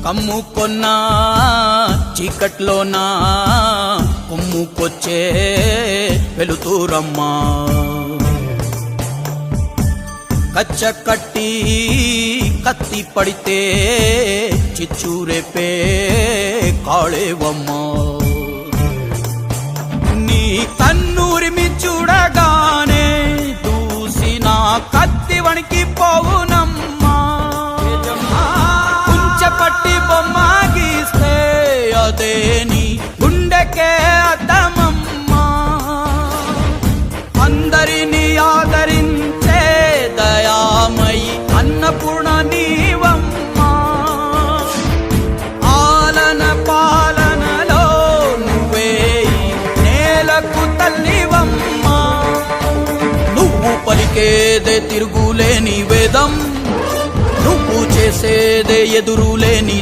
కమ్ముకొన్నా చీకట్లోనా కొమ్ముకొచ్చే వెలుతురమ్మా కచ్చ కట్టి కత్తి పడితే చిచ్చూరేపే కాళేవమ్మా నీ కన్నూరిమి చూడగానే దూసిన కత్తి వణికి పోవునమ్మా కుంచెపట్టి బొమ్మ గీస్తే అదే నీ గుండెకే అద్దమమ్మా అందరినీ ఆదరించే దయామయి అన్నపూర్ణ నీవమ్మా ఆలన పాలనలో నువ్వే నేలకు తల్లివమ్మా నువ్వు పలికేదే తిరుగులేని వేదం నువ్వు చేసేదే ఎదురులేని